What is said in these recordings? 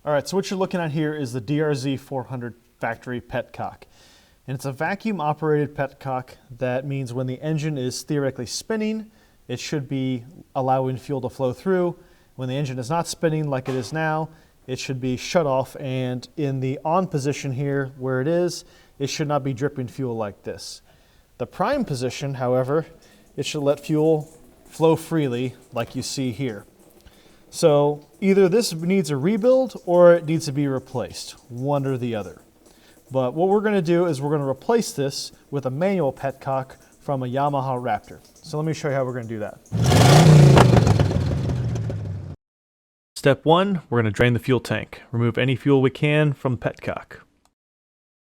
All right, so what you're looking at here is the DRZ400 factory petcock. And it's a vacuum operated petcock. That means when the engine is theoretically spinning, it should be allowing fuel to flow through. When the engine is not spinning like it is now, it should be shut off, and in the on position here where it should not be dripping fuel like this. The prime position, however, it should let fuel flow freely like you see here. So either this needs a rebuild or it needs to be replaced, one or the other. But what we're going to do is we're going to replace this with a manual petcock from a Yamaha Raptor. So let me show you how we're going to do that. Step 1, we're going to drain the fuel tank. Remove any fuel we can from the petcock.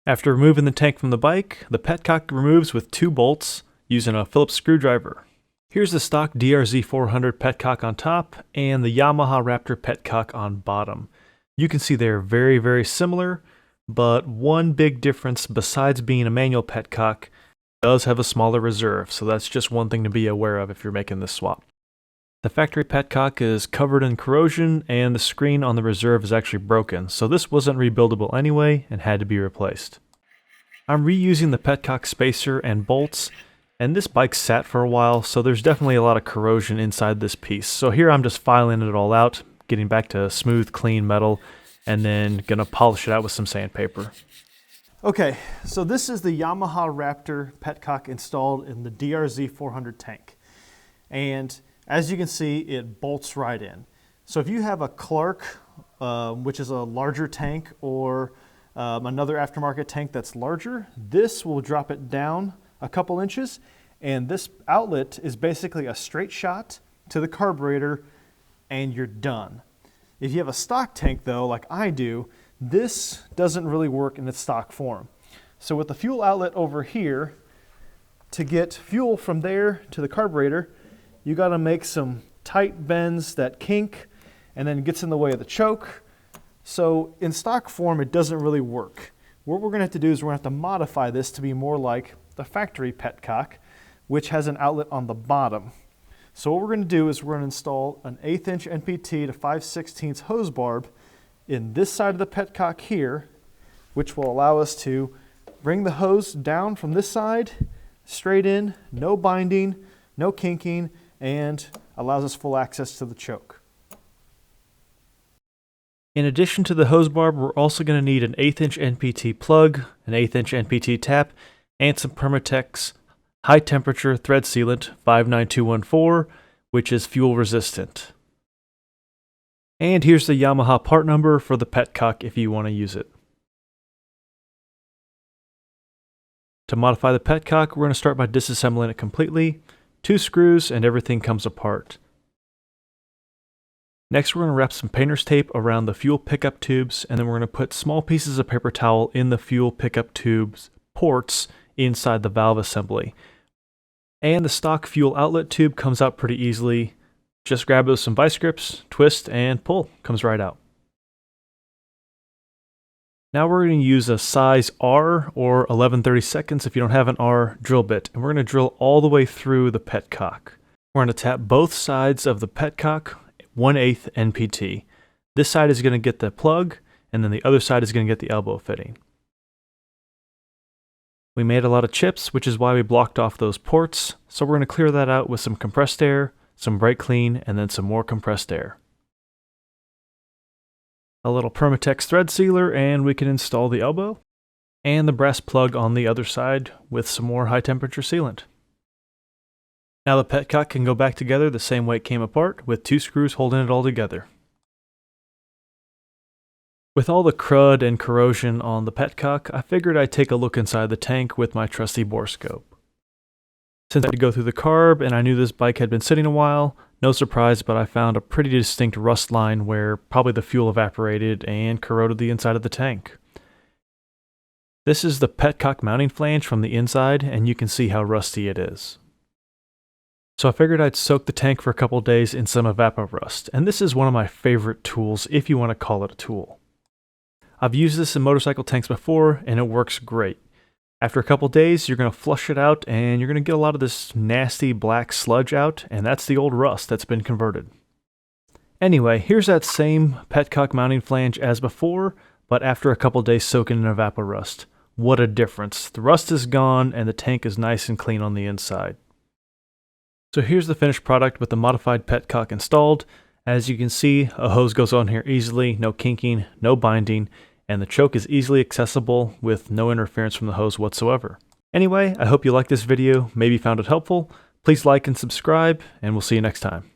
After removing the tank from the bike, the petcock removes with 2 bolts using a Phillips screwdriver. Here's the stock DRZ400 petcock on top and the Yamaha Raptor petcock on bottom. You can see they're very, very similar, but one big difference besides being a manual petcock does have a smaller reserve, so that's just one thing to be aware of if you're making this swap. The factory petcock is covered in corrosion and the screen on the reserve is actually broken, so this wasn't rebuildable anyway and had to be replaced. I'm reusing the petcock spacer and bolts, and this bike sat for a while, so there's definitely a lot of corrosion inside this piece. So here I'm just filing it all out, getting back to smooth, clean metal, and then gonna polish it out with some sandpaper. Okay, so this is the Yamaha Raptor petcock installed in the DRZ400 tank. And as you can see, it bolts right in. So if you have a Clark, which is a larger tank, or another aftermarket tank that's larger, this will drop it down a couple inches, and this outlet is basically a straight shot to the carburetor and you're done. If you have a stock tank though, like I do, this doesn't really work in its stock form. So with the fuel outlet over here, to get fuel from there to the carburetor, you got to make some tight bends that kink and then gets in the way of the choke. So in stock form, it doesn't really work. What we're going to have to do is we're going to have to modify this to be more like the factory petcock, which has an outlet on the bottom. So what we're going to do is we're going to install an 1/8 inch NPT to 5/16 hose barb in this side of the petcock here, which will allow us to bring the hose down from this side, straight in, no binding, no kinking, and allows us full access to the choke. In addition to the hose barb, we're also going to need an 1/8 inch NPT plug, an 1/8 inch NPT tap, and some Permatex high temperature thread sealant 59214, which is fuel resistant. And here's the Yamaha part number for the petcock if you want to use it. To modify the petcock, we're going to start by disassembling it completely. 2 screws and everything comes apart. Next, we're going to wrap some painter's tape around the fuel pickup tubes, and then we're going to put small pieces of paper towel in the fuel pickup tubes ports inside the valve assembly. And the stock fuel outlet tube comes out pretty easily. Just grab it with some vice grips, twist, and pull. Comes right out. Now we're going to use a size R or 11/32 if you don't have an R drill bit, and we're going to drill all the way through the petcock. We're going to tap both sides of the petcock 1/8 NPT. This side is going to get the plug, and then the other side is going to get the elbow fitting. We made a lot of chips, which is why we blocked off those ports, so we're going to clear that out with some compressed air, some brake clean, and then some more compressed air. A little Permatex thread sealer, and we can install the elbow, and the brass plug on the other side with some more high temperature sealant. Now the petcock can go back together the same way it came apart, with 2 screws holding it all together. With all the crud and corrosion on the petcock, I figured I'd take a look inside the tank with my trusty Borescope. Since I had to go through the carb and I knew this bike had been sitting a while, no surprise, but I found a pretty distinct rust line where probably the fuel evaporated and corroded the inside of the tank. This is the petcock mounting flange from the inside, and you can see how rusty it is. So I figured I'd soak the tank for a couple days in some Evapo-Rust, and this is one of my favorite tools if you want to call it a tool. I've used this in motorcycle tanks before, and it works great. After a couple days, you're going to flush it out, and you're going to get a lot of this nasty black sludge out, and that's the old rust that's been converted. Anyway, here's that same Petcock mounting flange as before, but after a couple days soaking in Evapo-Rust. What a difference. The rust is gone and the tank is nice and clean on the inside. So here's the finished product with the modified Petcock installed. As you can see, a hose goes on here easily, no kinking, no binding, and the choke is easily accessible with no interference from the hose whatsoever. Anyway, I hope you liked this video, maybe found it helpful. Please like and subscribe, and we'll see you next time.